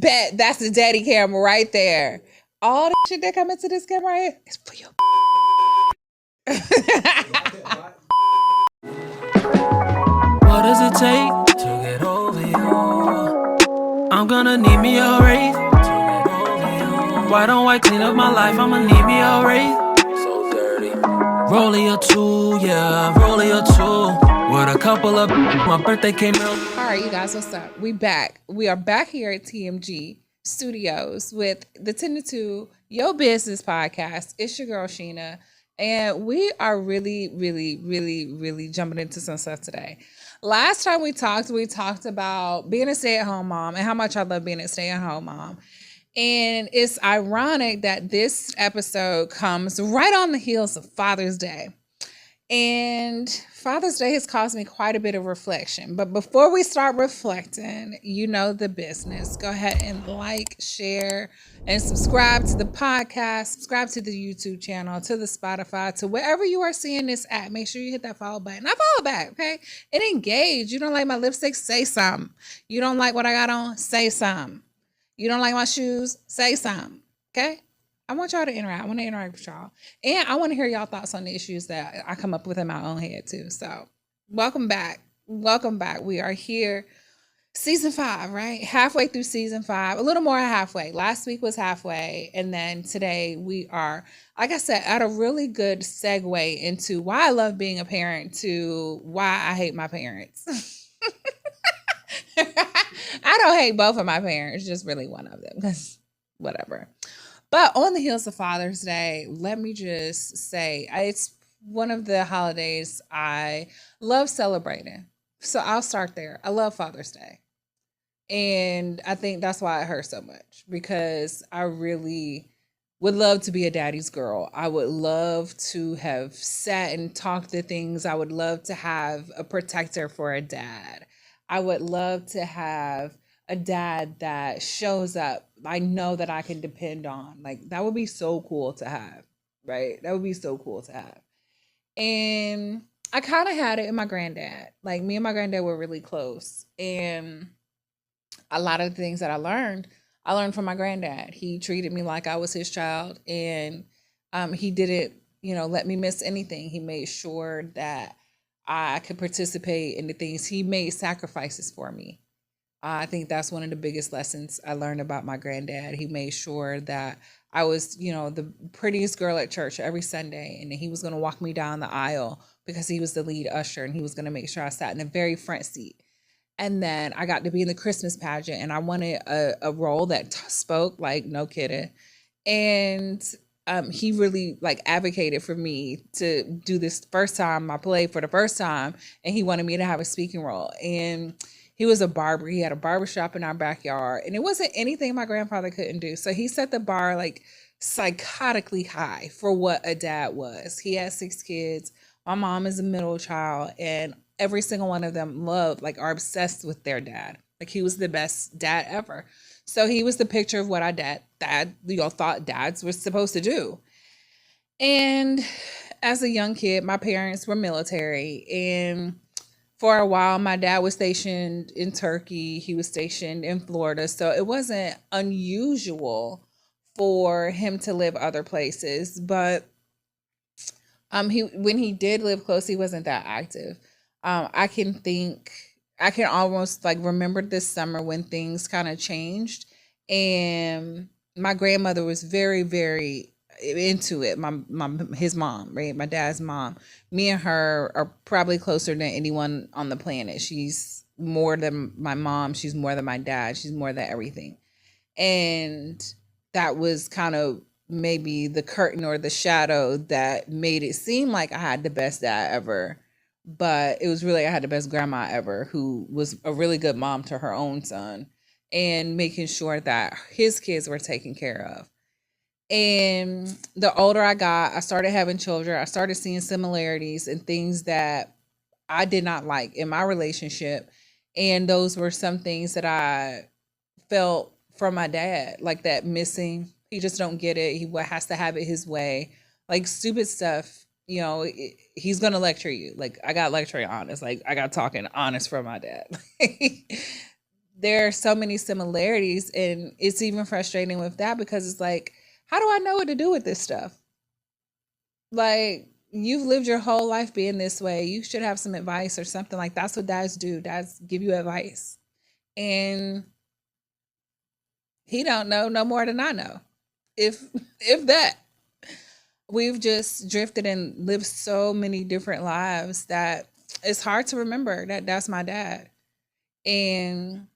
Bet that's the daddy camera right there. All the shit that come into this camera right is for your. What does it take to get over you? I'm gonna need me a wraith to get over you. Why don't I clean up my life? I'ma need me a wraith. So dirty. Rollie or two, yeah, rollie or two. With a couple of my birthday came out. All right, you guys, what's up? We back. We are back here at TMG Studios with the Tendin to Your Business podcast. It's your girl Sheena, and we are really jumping into some stuff today. Last time we talked about being a stay-at-home mom and how much I love being a stay-at-home mom. And it's ironic that this episode comes right on the heels of Father's Day. And Father's Day has caused me quite a bit of reflection. But before we start reflecting, you know the business. Go ahead and like, share, and subscribe to the podcast. Subscribe to the YouTube channel, to the Spotify, to wherever you are seeing this at. Make sure you hit that follow button. I follow back, okay? And engage. You don't like my lipstick? Say something. You don't like what I got on? Say something. You don't like my shoes? Say something, okay? I want y'all to interact. I want to interact with y'all. And I want to hear y'all thoughts on the issues that I come up with in my own head too. So welcome back. Welcome back. We are here. Season 5, right? Halfway through season 5. A little more halfway. Last week was halfway. And then today we are, like I said, at a really good segue into why I love being a parent to why I hate my parents. I don't hate both of my parents, just really one of them. Because whatever. But on the heels of Father's Day, let me just say, it's one of the holidays I love celebrating. So I'll start there. I love Father's Day. And I think that's why it hurts so much, because I really would love to be a daddy's girl. I would love to have sat and talked the things. I would love to have a protector for a dad. I would love to have a dad that shows up. I know that I can depend on. Like, that would be so cool to have, right? That would be so cool to have. And I kind of had it in my granddad. Like, me and my granddad were really close. And a lot of the things that I learned from my granddad. He treated me like I was his child. And he didn't, let me miss anything. He made sure that I could participate in the things. He made sacrifices for me. I think that's one of the biggest lessons I learned about my granddad. He made sure that I was, the prettiest girl at church every Sunday. And he was going to walk me down the aisle because he was the lead usher. And he was going to make sure I sat in the very front seat. And then I got to be in the Christmas pageant. And I wanted a role that spoke, like, no kidding. And he really advocated for me to do this first time I played for the first time. And he wanted me to have a speaking role. And he was a barber. He had a barbershop in our backyard. And it wasn't anything my grandfather couldn't do. So he set the bar psychotically high for what a dad was. He had 6 kids. My mom is a middle child. And every single one of them are obsessed with their dad. Like, he was the best dad ever. So he was the picture of what our dad thought dads were supposed to do. And as a young kid, my parents were military. And for a while, my dad was stationed in Turkey. He was stationed in Florida. So it wasn't unusual for him to live other places. But when he did live close, he wasn't that active. I can almost remember this summer when things kind of changed. And my grandmother was very, very into it. His mom, right? My dad's mom. Me and her are probably closer than anyone on the planet. She's more than my mom. She's more than my dad. She's more than everything. And that was kind of maybe the curtain or the shadow that made it seem like I had the best dad ever. But it was really, I had the best grandma ever, who was a really good mom to her own son and making sure that his kids were taken care of. And the older I got, I started having children. I started seeing similarities and things that I did not like in my relationship. And those were some things that I felt from my dad, like that missing. He just don't get it. He has to have it his way. Like, stupid stuff, he's going to lecture you. Like, I got lecturing honest. Like, I got talking honest from my dad. there are so many similarities, and it's even frustrating with that because it's like, how do I know what to do with this stuff? Like, you've lived your whole life being this way. You should have some advice or something. Like, that's what dads do. Dads give you advice. And he don't know no more than I know. If that. We've just drifted and lived so many different lives that it's hard to remember that that's my dad. And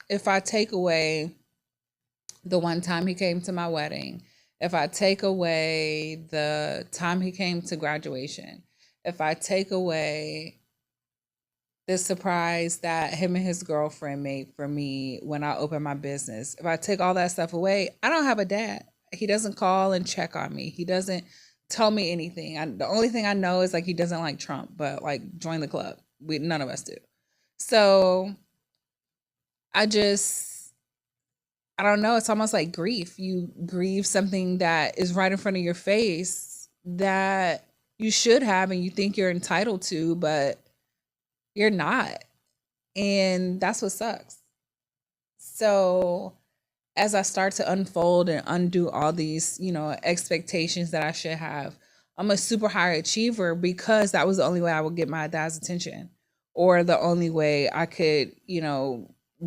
if I take away the one time he came to my wedding, if I take away the time he came to graduation, if I take away the surprise that him and his girlfriend made for me when I opened my business, if I take all that stuff away, I don't have a dad. He doesn't call and check on me. He doesn't tell me anything. The only thing I know is like he doesn't like Trump, but like join the club. None of us do. So I don't know. It's almost like grief. You grieve something that is right in front of your face that you should have and you think you're entitled to, but you're not. And that's what sucks. So as I start to unfold and undo all these, expectations that I should have, I'm a super high achiever because that was the only way I would get my dad's attention, or the only way I could,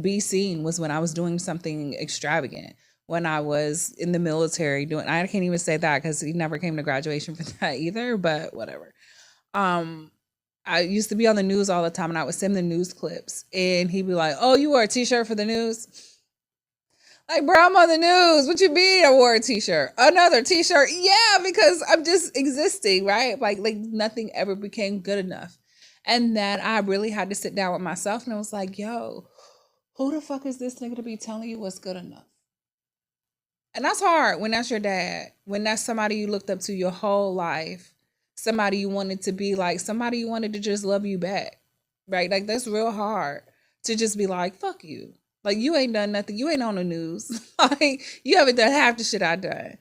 be seen was when I was doing something extravagant. When I was in the military I can't even say that because he never came to graduation for that either, but whatever. I used to be on the news all the time and I would send the news clips and he'd be like, "Oh, you wore a t-shirt for the news?" Like, bro, I'm on the news. What you mean I wore a t-shirt? Another t-shirt? Yeah, because I'm just existing, right? Like nothing ever became good enough. And then I really had to sit down with myself and I was like, yo, who the fuck is this nigga to be telling you what's good enough? And that's hard when that's your dad, when that's somebody you looked up to your whole life, somebody you wanted to be like, somebody you wanted to just love you back, right? Like, that's real hard to just be like, fuck you. Like, you ain't done nothing. You ain't on the news. Like, you haven't done half the shit I done.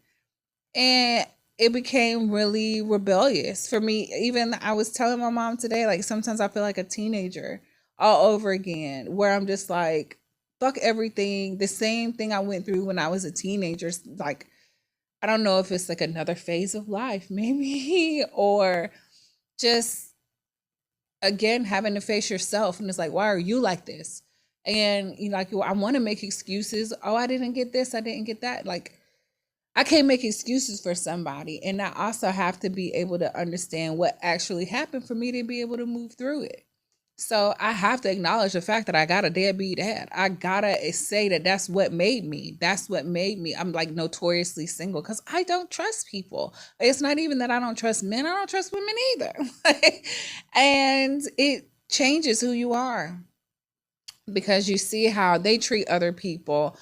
And it became really rebellious for me. Even I was telling my mom today, like, sometimes I feel like a teenager all over again, where I'm just like, fuck everything. The same thing I went through when I was a teenager. Like, I don't know if it's like another phase of life, maybe, or just, again, having to face yourself. And it's like, why are you like this? And I want to make excuses. Oh, I didn't get this. I didn't get that. Like, I can't make excuses for somebody. And I also have to be able to understand what actually happened for me to be able to move through it. So I have to acknowledge the fact that I got a deadbeat dad. I gotta say that that's what made me. That's what made me. I'm like notoriously single because I don't trust people. It's not even that I don't trust men. I don't trust women either. And it changes who you are, because you see how they treat other people.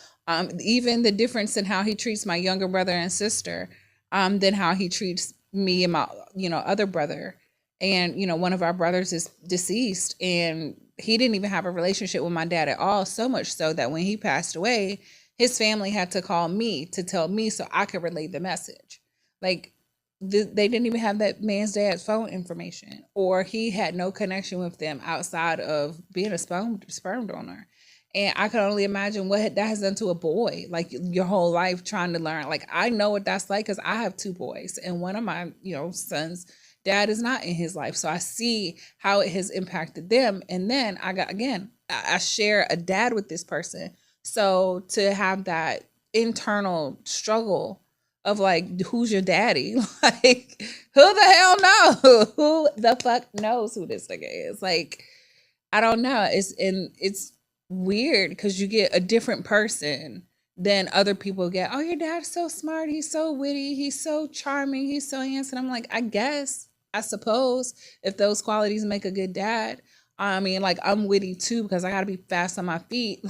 Even the difference in how he treats my younger brother and sister, than how he treats me and my, other brother. And, one of our brothers is deceased and he didn't even have a relationship with my dad at all. So much so that when he passed away, his family had to call me to tell me so I could relay the message. Like, they didn't even have that man's dad's phone information, or he had no connection with them outside of being a sperm donor. And I can only imagine what that has done to a boy, like your whole life trying to learn. Like, I know what that's like because I have two boys, and one of my, sons' dad is not in his life. So I see how it has impacted them. And then I share a dad with this person. So to have that internal struggle of like, who's your daddy? Like, who the hell knows? Who the fuck knows who this nigga is? Like, I don't know. It's weird because you get a different person than other people get. Oh, your dad's so smart. He's so witty. He's so charming. He's so handsome. I'm like, I suppose if those qualities make a good dad. I mean, like, I'm witty too because I got to be fast on my feet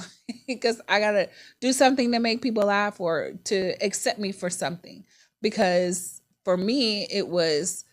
because I got to do something to make people laugh or to accept me for something. Because for me, it was,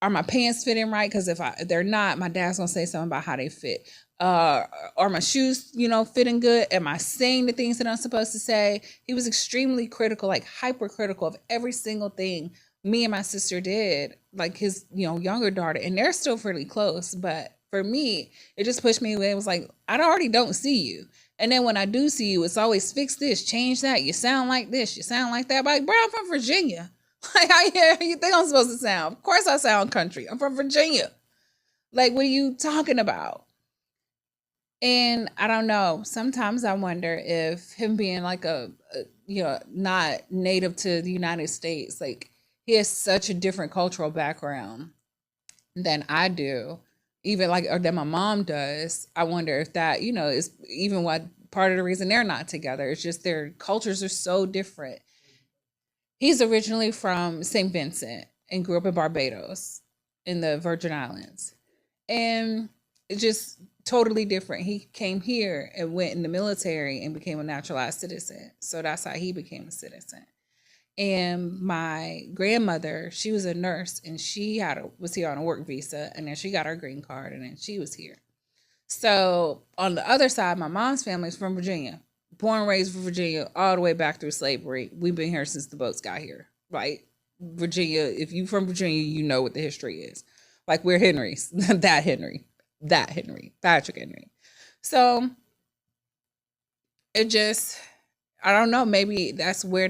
are my pants fitting right? Because if they're not, my dad's going to say something about how they fit. Are my shoes, fitting good? Am I saying the things that I'm supposed to say? He was extremely critical, like hypercritical of every single thing me and my sister did, like his, younger daughter. And they're still fairly close, but for me, it just pushed me away. It was like, I already don't see you. And then when I do see you, it's always fix this, change that. You sound like this, you sound like that. But like, bro, I'm from Virginia. Like, how you think I'm supposed to sound? Of course I sound country. I'm from Virginia. Like, what are you talking about? And I don't know. Sometimes I wonder if him being like not native to the United States, like he has such a different cultural background than I do, even like, or that my mom does. I wonder if that, is even what part of the reason they're not together. It's just their cultures are so different. He's originally from St. Vincent and grew up in Barbados in the Virgin Islands. And it's just totally different. He came here and went in the military and became a naturalized citizen. So that's how he became a citizen. And my grandmother, she was a nurse, and she was here on a work visa, and then she got her green card, and then she was here. So on the other side, my mom's family is from Virginia, born and raised in Virginia, all the way back through slavery. We've been here since the boats got here, right? Virginia, if you from Virginia, you know what the history is. Like, we're Henrys, that Henry, Patrick Henry. So it just, I don't know, maybe that's where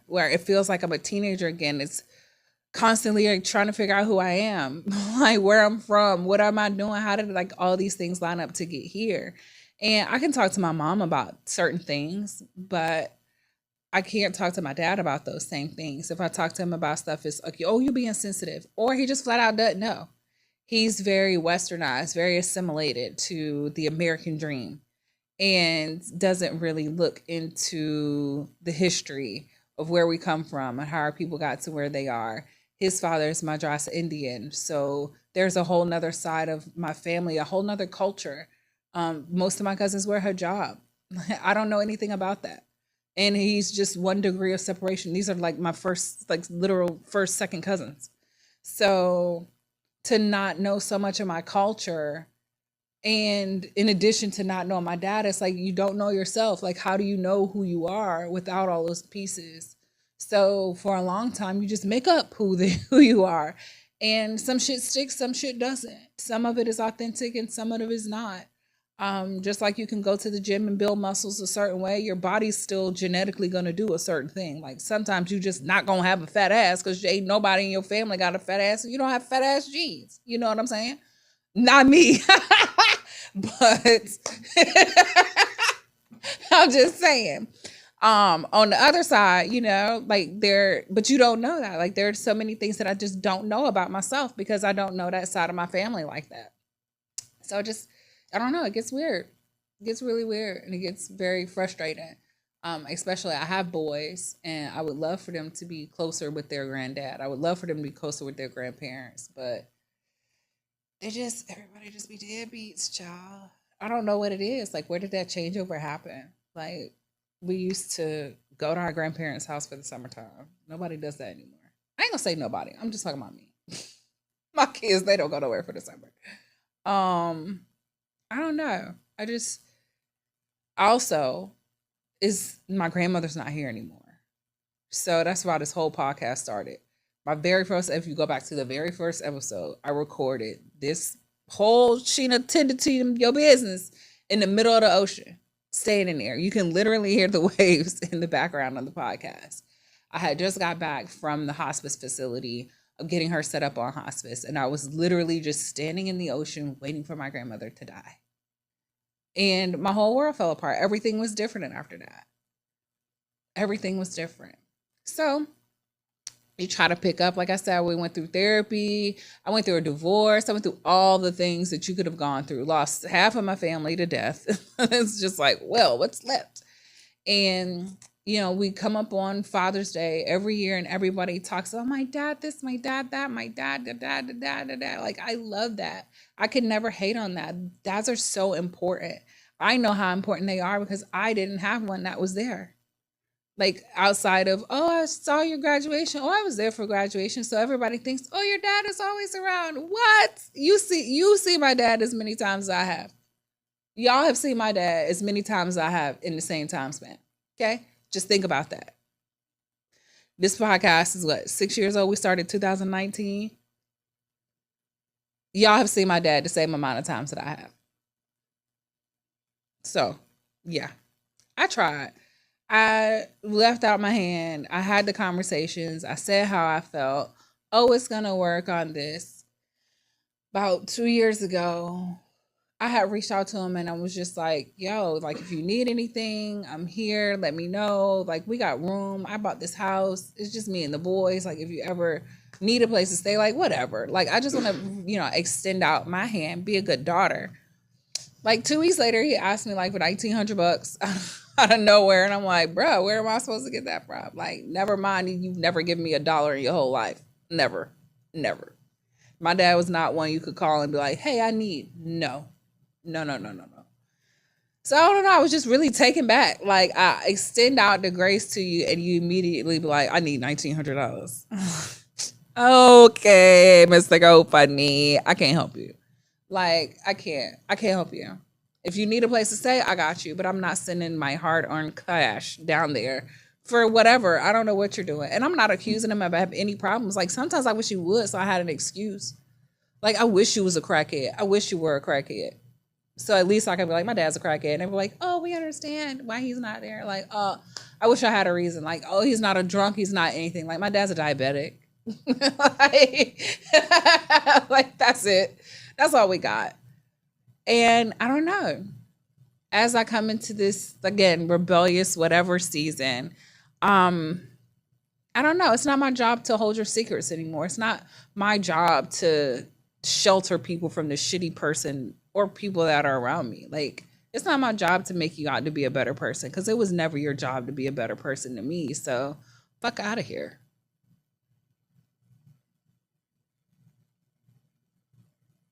it feels like I'm a teenager again. It's constantly like trying to figure out who I am, like where I'm from, what am I doing, how did like all these things line up to get here. And I can talk to my mom about certain things, but I can't talk to my dad about those same things. If I talk to him about stuff, it's like, oh, you're being sensitive, or he just flat out doesn't know. He's very westernized, very assimilated to the American dream, and doesn't really look into the history of where we come from and how our people got to where they are. His father is Madras Indian, so there's a whole nother side of my family, a whole nother culture. Most of my cousins wear hijab. I don't know anything about that. And he's just 1 degree of separation. These are like my literal first, second cousins. So to not know so much of my culture, and in addition to not knowing my dad, it's like you don't know yourself. Like, how do you know who you are without all those pieces? So for a long time, you just make up who you are. And some shit sticks, some shit doesn't. Some of it is authentic and some of it is not. Just like you can go to the gym and build muscles a certain way, your body's still genetically going to do a certain thing. Like, sometimes you just not going to have a fat ass because ain't nobody in your family got a fat ass and you don't have fat ass genes. You know what I'm saying? Not me. But I'm just saying. On the other side, but you don't know that. Like, there are so many things that I just don't know about myself because I don't know that side of my family like that. So I don't know. It gets weird. It gets really weird, and it gets very frustrating. Especially I have boys, and I would love for them to be closer with their granddad. I would love for them to be closer with their grandparents, but everybody just be deadbeats, child. I don't know what it is. Like, where did that changeover happen? Like, we used to go to our grandparents' house for the summertime. Nobody does that anymore. I ain't gonna say nobody. I'm just talking about me. My kids, they don't go nowhere for the summer. I don't know. My grandmother's not here anymore. So that's why this whole podcast started. If you go back to the very first episode, I recorded this whole Sheena tended to your business in the middle of the ocean, standing there. You can literally hear the waves in the background of the podcast. I had just got back from the hospice facility of getting her set up on hospice, and I was literally just standing in the ocean waiting for my grandmother to die. And my whole world fell apart. Everything was different after that. Everything was different. So you try to pick up, like I said, we went through therapy. I went through a divorce. I went through all the things that you could have gone through. Lost half of my family to death. It's just like, well, what's left? And, we come up on Father's Day every year and everybody talks about my dad this, my dad that, my dad, da. Like, I love that. I could never hate on that. Dads are so important. I know how important they are because I didn't have one that was there. Like, outside of, oh, I saw your graduation. Oh, I was there for graduation. So everybody thinks, oh, your dad is always around. What? You see my dad as many times as I have. Y'all have seen my dad as many times as I have in the same time span. Okay? Just think about that. This podcast is 6 years old? We started 2019. Y'all have seen my dad the same amount of times that I have. So, yeah. I tried. I left out my hand. I had the conversations. I said how I felt. Oh, it's gonna work on this. About 2 years ago, I had reached out to him and I was just like, yo, like if you need anything, I'm here. Let me know. Like we got room. I bought this house. It's just me and the boys. Like if you ever need a place to stay, like whatever. Like I just want to, extend out my hand, be a good daughter. Like 2 weeks later, he asked me like for $1,900 out of nowhere. And I'm like, bro, where am I supposed to get that from? Like, never mind. You've never given me $1 in your whole life. Never. Never. My dad was not one you could call and be like, hey, I need. No. So I don't know. I was just really taken back. Like I extend out the grace to you and you immediately be like, I need $1,900. Okay, Mr. Go Funny. I can't help you. Like I can't help you. If you need a place to stay, I got you. But I'm not sending my hard-earned cash down there for whatever. I don't know what you're doing. And I'm not accusing him of having any problems. Like sometimes I wish you would, so I had an excuse. Like I wish you was a crackhead. I wish you were a crackhead. So at least I could be like, my dad's a crackhead. And they were like, oh, we understand why he's not there. Like, I wish I had a reason. Like, oh, he's not a drunk. He's not anything. Like, my dad's a diabetic. like, that's it. That's all we got. And I don't know. As I come into this, again, rebellious whatever season, I don't know. It's not my job to hold your secrets anymore. It's not my job to shelter people from the shitty person or people that are around me. Like, it's not my job to make you out to be a better person because it was never your job to be a better person to me. So, fuck out of here.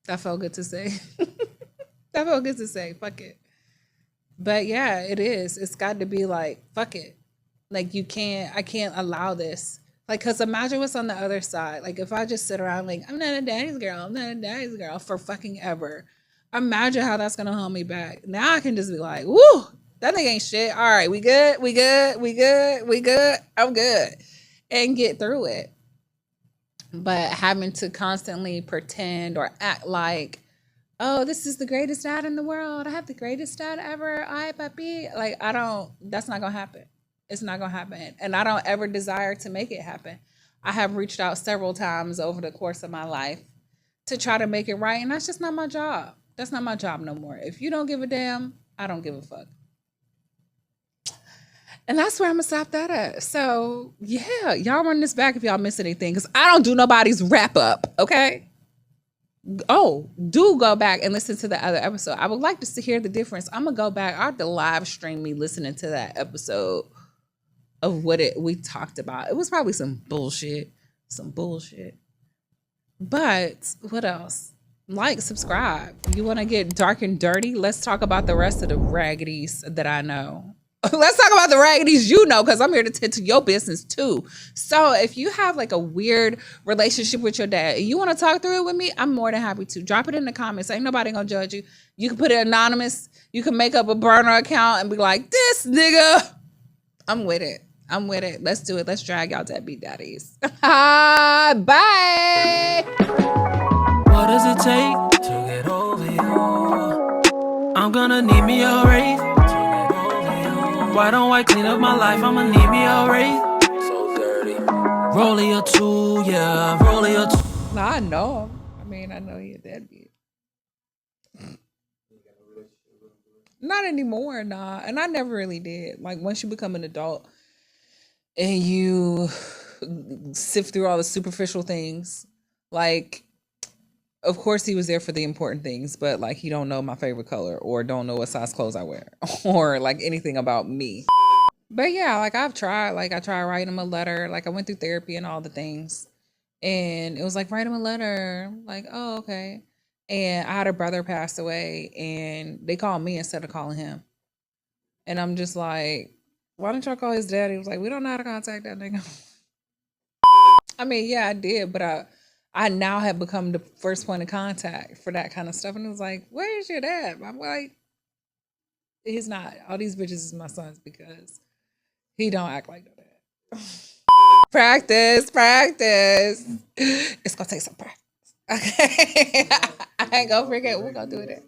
That felt good to say. That felt good to say. Fuck it. But yeah, it is. It's got to be like, fuck it. Like, I can't allow this. Like, because imagine what's on the other side. Like, if I just sit around like, I'm not a daddy's girl for fucking ever. Imagine how that's going to hold me back. Now I can just be like, woo, that nigga ain't shit. All right, we good. I'm good. And get through it. But having to constantly pretend or act like, oh, this is the greatest dad in the world. I have the greatest dad ever. Ay, papi. Like, that's not going to happen. It's not going to happen. And I don't ever desire to make it happen. I have reached out several times over the course of my life to try to make it right. And that's just not my job. That's not my job no more. If you don't give a damn, I don't give a fuck. And that's where I'm going to stop that at. So, yeah, y'all run this back if y'all miss anything. Because I don't do nobody's wrap up, okay? Oh, do go back and listen to the other episode. I would like to hear the difference. I'm going to go back. I have to live stream me listening to that episode of what we talked about. It was probably some bullshit. But what else? Like, subscribe. You want to get dark and dirty? Let's talk about the rest of the raggities that I know. Let's talk about the raggities you know, because I'm here to tend to your business too. So if you have like a weird relationship with your dad and you want to talk through it with me, I'm more than happy to. Drop it in the comments. Ain't nobody gonna judge you. You can put it anonymous. You can make up a burner account and be like, this nigga. I'm with it. Let's do it. Let's drag y'all deadbeat daddies. Bye. What does it take to get over you? I'm gonna need me a wraith. Why don't I clean up my life? I'ma need me a wraith. So dirty. Rollie or two, yeah. Rollie or two. Nah, I know him. I mean, I know he a deadbeat. Not anymore, nah. And I never really did. Like, once you become an adult and you sift through all the superficial things, like, of course he was there for the important things, but like he don't know my favorite color or don't know what size clothes I wear or like anything about me. But yeah, like I tried writing him a letter. Like I went through therapy and all the things. And it was like, write him a letter. Like, oh, okay. And I had a brother pass away and they called me instead of calling him. And I'm just like, why don't y'all call his dad? He was like, we don't know how to contact that nigga. I mean, yeah, I did, but I now have become the first point of contact for that kind of stuff. And it was like, where's your dad? I'm like, he's not. All these bitches is my sons because he don't act like no dad. Practice. It's going to take some practice. Okay. I ain't going to forget. We're going to do it.